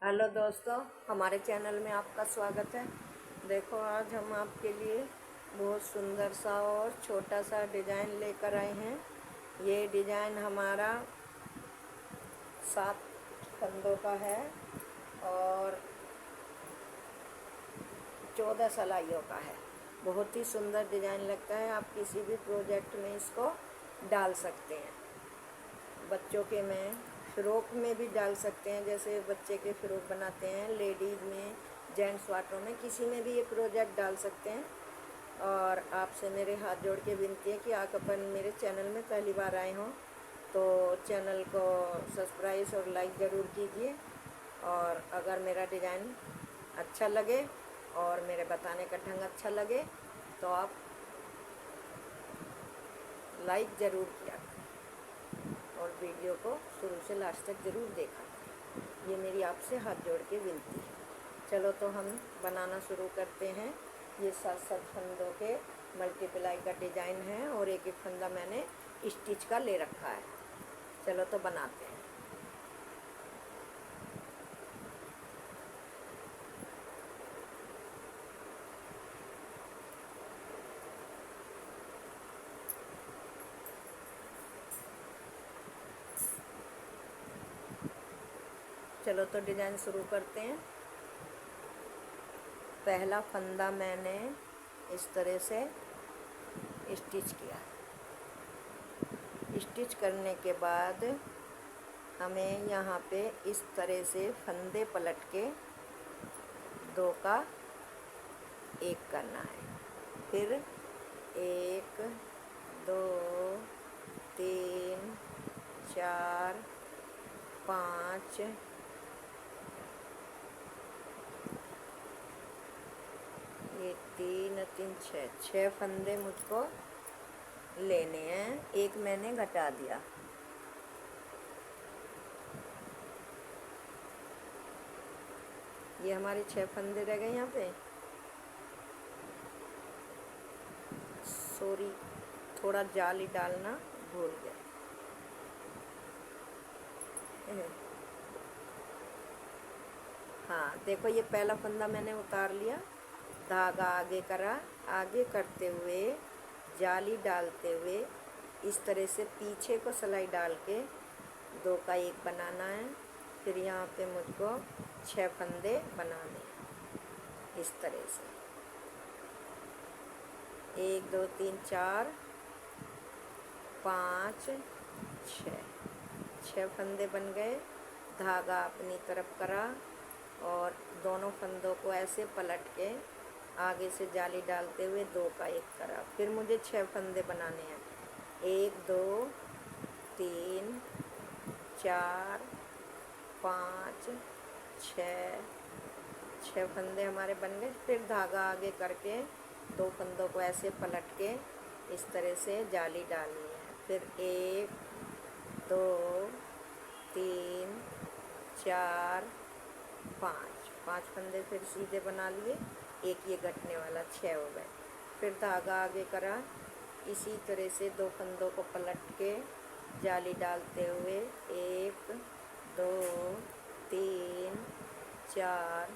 Hello दोस्तों, हमारे channel में आपका स्वागत है। देखो, आज हम आपके लिए बहुत सुंदर सा और छोटा सा डिज़ाइन लेकर आए हैं। ये डिज़ाइन हमारा 7 फंदों का है और 14 सिलाइयों का है। बहुत ही सुंदर डिज़ाइन लगता है। आप किसी भी प्रोजेक्ट में इसको डाल सकते हैं। बच्चों के में फ़्रॉक में भी डाल सकते हैं, जैसे बच्चे के फ़्रॉक बनाते हैं, लेडीज़ में, जेंट्स वाटरों में, किसी में भी ये प्रोजेक्ट डाल सकते हैं। और आपसे मेरे हाथ जोड़ के विनती है कि आप अपन मेरे चैनल में पहली बार आए हों तो चैनल को सब्सक्राइब और लाइक ज़रूर कीजिए। और अगर मेरा डिज़ाइन अच्छा लगे और मेरे बताने का ढंग अच्छा लगे तो आप लाइक ज़रूर किया और वीडियो को शुरू से लास्ट तक ज़रूर देखा। ये मेरी आपसे हाथ जोड़ के विनती है। चलो तो हम बनाना शुरू करते हैं। ये 7 फंदों के मल्टीप्लाई का डिज़ाइन है और एक एक फंदा मैंने स्टिच का ले रखा है। चलो तो बनाते हैं। चलो तो डिज़ाइन शुरू करते हैं। पहला फंदा मैंने इस तरह से स्टिच किया। स्टिच करने के बाद हमें यहाँ पे इस तरह से फंदे पलट के 2 का 1 करना है। फिर 1 2 3 4 5 ये 3 3 6 फंदे मुझको लेने हैं। एक मैंने घटा दिया। ये हमारे 6 फंदे रह गए यहाँ पे। सॉरी, थोड़ा जाली डालना भूल गए। हाँ, देखो, ये पहला फंदा मैंने उतार लिया, धागा आगे करा, आगे करते हुए जाली डालते हुए इस तरह से पीछे को सिलाई डाल के 2 का 1 बनाना है। फिर यहाँ पे मुझको 6 फंदे बनाने हैं इस तरह से। 1 2 3 4 5 6 फंदे बन गए। धागा अपनी तरफ करा और दोनों फंदों को ऐसे पलट के आगे से जाली डालते हुए 2 का 1 करा। फिर मुझे 6 फंदे बनाने हैं। 1 2 3 4 5 6 फंदे हमारे बन गए। फिर धागा आगे करके 2 फंदों को ऐसे पलट के इस तरह से जाली डालनी है। फिर 1 2 3 4 5 फंदे फिर सीधे बना लिए। एक ये घटने वाला 6 हो गए। फिर धागा आगे करा, इसी तरह से 2 फंदों को पलट के जाली डालते हुए 1 2 3 4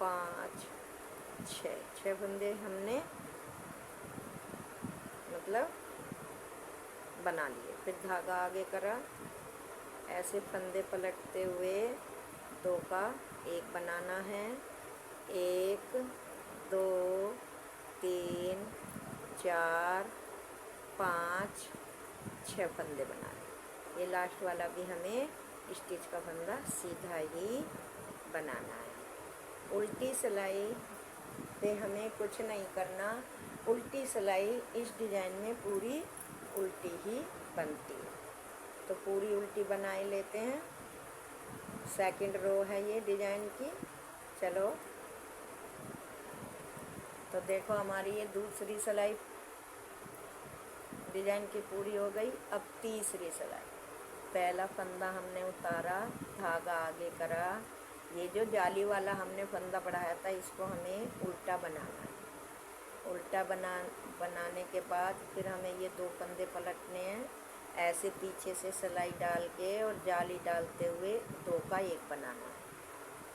5 6 फंदे हमने मतलब बना लिए। फिर धागा आगे करा, ऐसे फंदे पलटते हुए 2 का 1 बनाना है। 1 2 3 4 5 6 फंदे बनाने। ये लास्ट वाला भी हमें स्टिच का फंदा सीधा ही बनाना है। उल्टी सिलाई पे हमें कुछ नहीं करना। उल्टी सिलाई इस डिज़ाइन में पूरी उल्टी ही बनती है, तो पूरी उल्टी बनाए लेते हैं। सेकंड रो है ये डिज़ाइन की। चलो तो देखो, हमारी ये दूसरी सिलाई डिज़ाइन की पूरी हो गई। अब तीसरी सिलाई। पहला फंदा हमने उतारा, धागा आगे करा, ये जो जाली वाला हमने फंदा बढ़ाया था इसको हमें उल्टा बनाना है। उल्टा बनाने के बाद फिर हमें ये 2 फंदे पलटने हैं। ऐसे पीछे से सिलाई डाल के और जाली डालते हुए 2 का 1 बनाना है।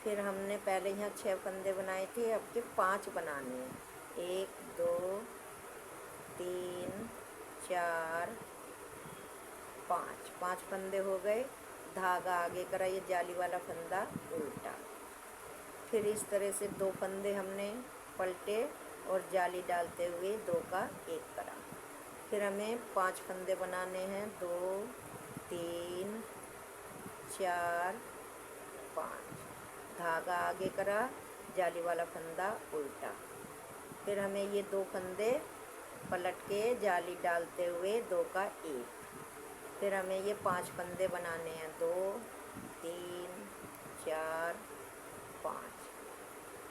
फिर हमने पहले यहाँ 6 फंदे बनाए थे, अब के 5 बनाने हैं। 1 2 3 4 5 5 फंदे हो गए। धागा आगे करा, ये जाली वाला फंदा उल्टा। फिर इस तरह से 2 फंदे हमने पलटे और जाली डालते हुए 2 का 1 करा। फिर हमें 5 फंदे बनाने हैं। 2 3 4 5, धागा आगे करा, जाली वाला फंदा उल्टा। फिर हमें ये 2 फंदे पलट के जाली डालते हुए 2 का 1। फिर हमें ये 5 फंदे बनाने हैं। 2 3 4 5।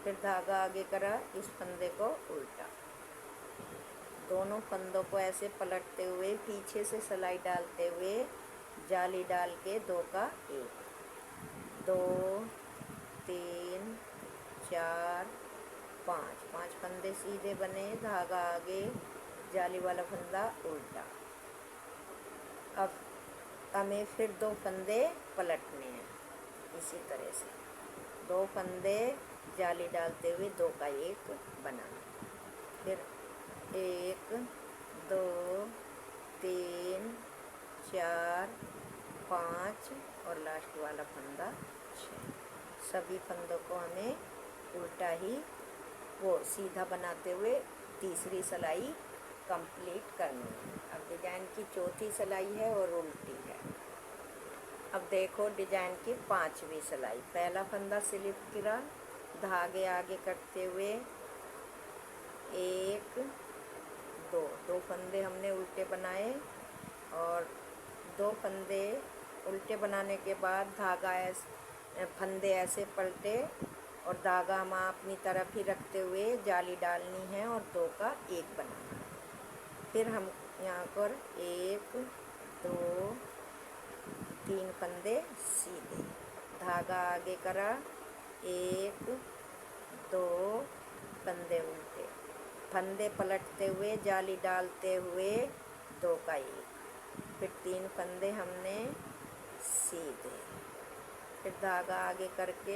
फिर धागा आगे करा, इस फंदे को उल्टा। दोनों फंदों को ऐसे पलटते हुए पीछे से सिलाई डालते हुए जाली डाल के 2 का 1। 2 3 4 5 5 फंदे सीधे बने, धागा आगे, जाली वाला फंदा उल्टा। अब हमें फिर 2 फंदे पलटने हैं इसी तरह से। 2 फंदे जाली डालते हुए 2 का 1 बनाना। फिर 1 2 3 4 5 और लास्ट वाला फंदा 6। सभी फंदों को हमें उल्टा ही वो सीधा बनाते हुए तीसरी सिलाई कंप्लीट करनी है। अब डिजाइन की चौथी सिलाई है और उल्टी है। अब देखो डिजाइन की 5वीं सिलाई। पहला फंदा स्लिप गिरा, धागे आगे करते हुए 1 2 फंदे हमने उल्टे बनाए और 2 फंदे उल्टे बनाने के बाद धागा फंदे ऐसे पलटे और धागा हम अपनी तरफ ही रखते हुए जाली डालनी है और 2 का 1 बनाना है। फिर हम यहाँ पर 1 2 3 फंदे सीधे, धागा आगे करा, 1 2 फंदे उल्टे, फंदे पलटते हुए जाली डालते हुए 2 का 1। फिर 3 फंदे हमने सीधे, फिर धागा आगे करके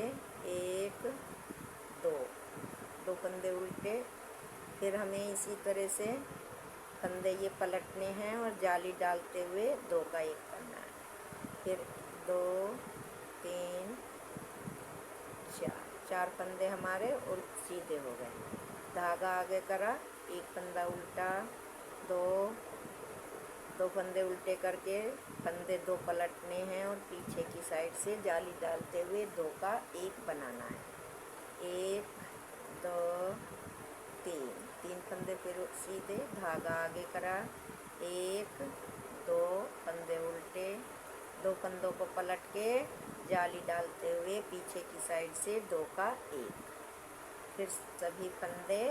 1 2 फंदे उल्टे। फिर हमें इसी तरह से फंदे ये पलटने हैं और जाली डालते हुए 2 का 1 करना है। फिर 2 3 4 फंदे हमारे और सीधे हो गए। धागा आगे करा, 1 फंदा उल्टा, 2 फंदे उल्टे करके फंदे 2 पलटने हैं और पीछे की साइड से जाली डालते हुए 2 का 1 बनाना है। 1 2 3 फंदे फिर सीधे, धागा आगे करा, 1 2 फंदे उल्टे, 2 फंदों को पलट के जाली डालते हुए पीछे की साइड से 2 का 1। फिर सभी फंदे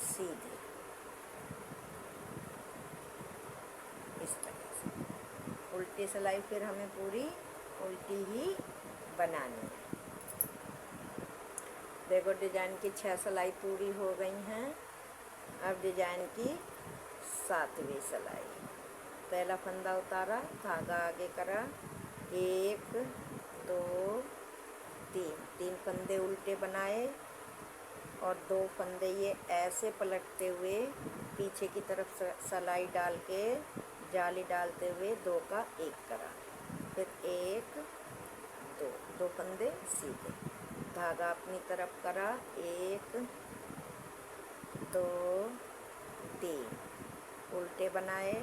सीधे इस तरह से। उल्टी सिलाई फिर हमें पूरी उल्टी ही बनानी है। देखो डिजाइन की 6 सिलाई पूरी हो गई हैं। अब डिजाइन की 7वीं सिलाई। पहला फंदा उतारा, धागा आगे करा, 1 2 3 फंदे उल्टे बनाए और 2 फंदे ये ऐसे पलटते हुए पीछे की तरफ सिलाई डाल के जाली डालते हुए 2 का 1 करा। फिर 1 2 फंदे सीधे, धागा अपनी तरफ करा, 1 2 3 उल्टे बनाए,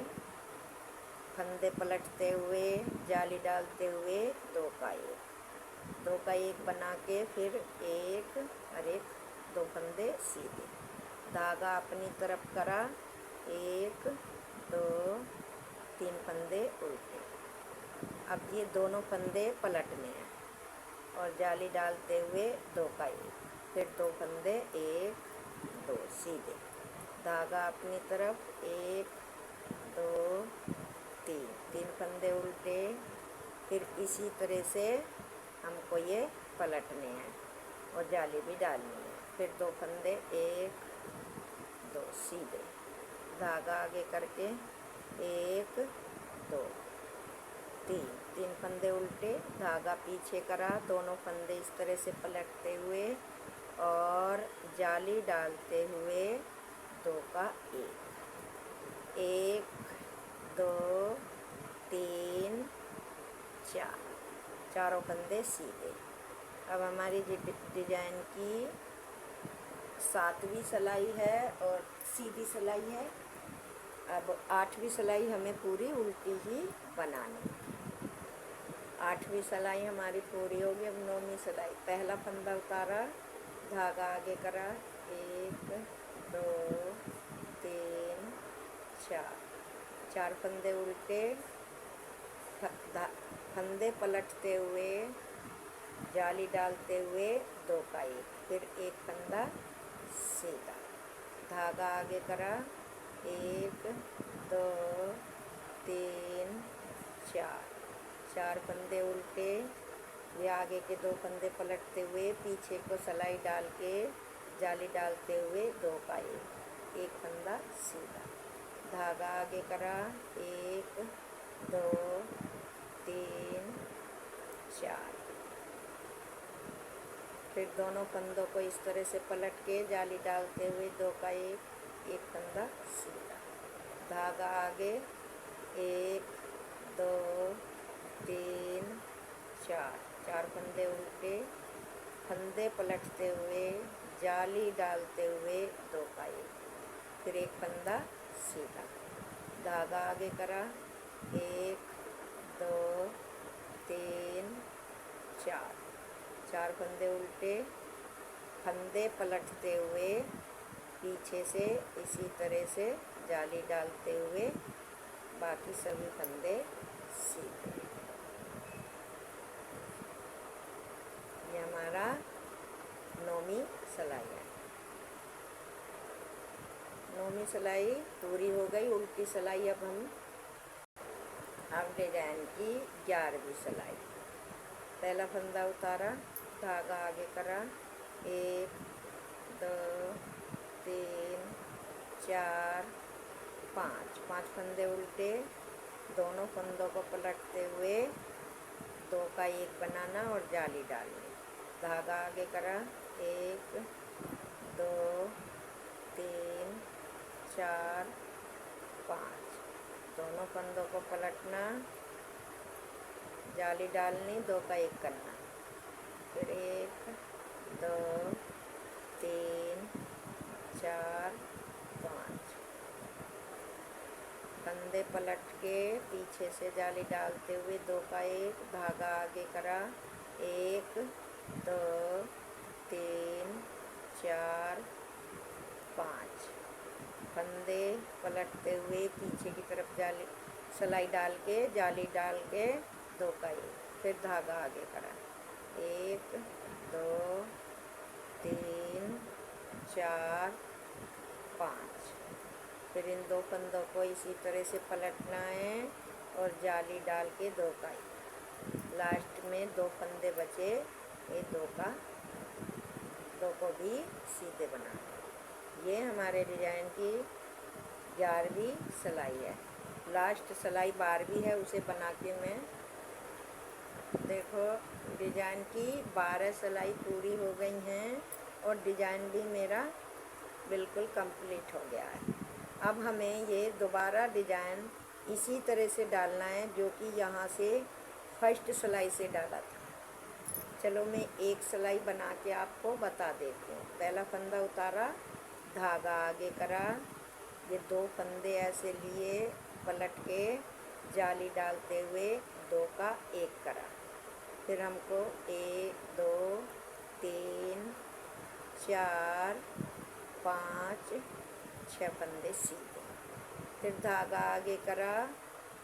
फंदे पलटते हुए जाली डालते हुए 2 का 1 बना के फिर 1 और 2 फंदे सीधे, धागा अपनी तरफ करा, 1 2 3 फंदे उल्टे। अब ये दोनों फंदे पलटने हैं और जाली डालते हुए 2 का 1, फिर 2 फंदे 1 2 सीधे, धागा अपनी तरफ, 1 2 3 फंदे उल्टे। फिर इसी तरह से हमको ये पलटने हैं और जाली भी डालनी है। फिर 2 फंदे 1 2 सीधे, धागा आगे करके 1 2 3 3 फंदे उल्टे, धागा पीछे करा, दोनों फंदे इस तरह से पलटते हुए और जाली डालते हुए 2 का 1, 2, 3, 4, चारों फंदे सीधे। अब हमारी डिजाइन की 7वीं सिलाई है और सीधी सिलाई है। अब 8वीं सिलाई हमें पूरी उल्टी ही बनानी है। 8वीं सिलाई हमारी पूरी होगी। अब 9वीं सिलाई, पहला फंदा उतारा, धागा आगे करा, 1, 2, 3, 4, 4 फंदे उल्टे, फंदे पलटते हुए, जाली डालते हुए 2 का 1, फिर 1 फंदा सीधा, धागा आगे करा, 1, 2, 3, 4, 4 फंदे उल्टे, ये आगे के 2 फंदे पलटते हुए, पीछे को सिलाई डाल के जाली डालते हुए 2 का 1 फंदा सीधा, धागा आगे करा, 1, 2, 3, 4, फिर दोनों फंदों को इस तरह से पलट के जाली डालते हुए 2 का 1 फंदा सीधा, धागा आगे, 1, 2, 3, 4, 4 फंदे उल्टे, फंदे पलटते हुए, जाली डालते हुए 2 का 1, फिर 1 फंदा सीधा, धागा आगे करा, 1, 2, 3, 4, 4 फंदे उल्टे, फंदे पलटते हुए, पीछे से इसी तरह से जाली डालते हुए बाकी सभी फंदे सीधे। ये हमारा 9वीं सिलाई है। 9वीं सिलाई पूरी हो गई। उल्टी सिलाई अब डिजाइन की 11वीं सिलाई, पहला फंदा उतारा, धागा आगे करा, 1, 2, 3, 4, 5 फंदे उल्टे, दोनों फंदों को पलटते हुए 2 का 1 बनाना और जाली डालनी, धागा आगे करा, 1, 2, 3, 4, 5, दोनों फंदों को पलटना, जाली डालनी, 2 का 1 करना, फिर 1, 2, 3, 4, 5, फंदे पलट के पीछे से जाली डालते हुए 2 का 1, धागा आगे करा, 1, 2, 3, 4, 5, फंदे पलटते हुए पीछे की तरफ जाली सिलाई डाल के, जाली डाल के 2 का 1, फिर धागा आगे करा, 1, 2, 3, 4, 5, फिर इन 2 फंदों को इसी तरह से पलटना है और जाली डाल के 2 का 1, लास्ट में 2 फंदे बचे, ये 2 को भी सीधे बनाना। ये हमारे डिजाइन की 11वीं सिलाई है। लास्ट सिलाई 12वीं है, उसे बना के मैं देखो डिजाइन की 12 सिलाई पूरी हो गई हैं और डिजाइन भी मेरा बिल्कुल कंप्लीट हो गया है। अब हमें ये दोबारा डिजाइन इसी तरह से डालना है जो कि यहाँ से फर्स्ट सिलाई से डाला था। चलो मैं एक सिलाई बना के आपको बता देती हूँ। पहला फंदा उतारा, धागा आगे करा, ये 2 फंदे ऐसे लिए, पलट के जाली डालते हुए 2 का 1 करा, फिर हमको 1, 2, 3, 4, 5, 6 फंदे सीधे, फिर धागा आगे करा,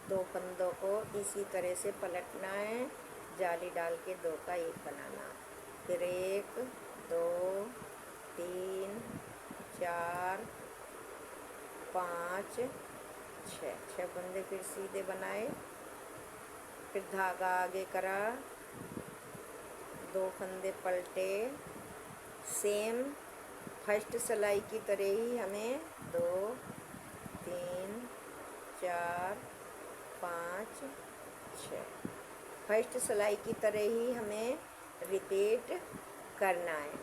2 फंदों को इसी तरह से पलटना है, जाली डाल के 2 का 1 बनाना, फिर 1, 2, 3, 4, 5, 6 फंदे फिर सीधे बनाए, फिर धागा आगे करा, 2 फंदे पलटे, सेम फर्स्ट सिलाई की तरह ही हमें 2, 3, 4, 5, 6 फर्स्ट सिलाई की तरह ही हमें रिपीट करना है।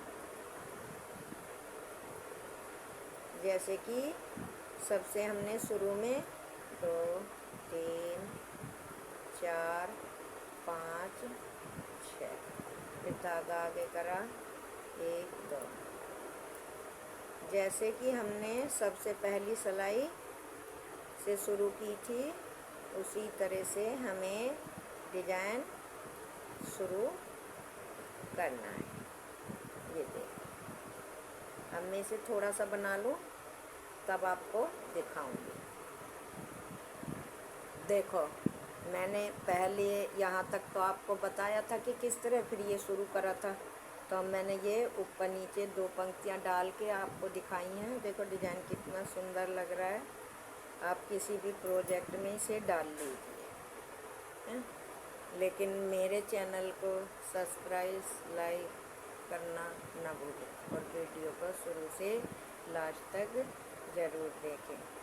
जैसे कि सबसे हमने शुरू में 2 3 4 5 6 फिर धागा आगे करा 1 2। जैसे कि हमने सबसे पहली सिलाई से शुरू की थी उसी तरह से हमें डिजाइन शुरू करना है। ये देखो, अब मैं इसे थोड़ा सा बना लूँ तब आपको दिखाऊंगी। देखो, मैंने पहले यहाँ तक तो आपको बताया था कि किस तरह फिर ये शुरू करा था, तो मैंने ये ऊपर नीचे 2 पंक्तियाँ डाल के आपको दिखाई हैं। देखो डिज़ाइन कितना सुंदर लग रहा है। आप किसी भी प्रोजेक्ट में इसे डाल लीजिए, हैं? लेकिन मेरे चैनल को सब्सक्राइब लाइक करना ना भूलें और वीडियो को शुरू से लास्ट तक ज़रूर देखें।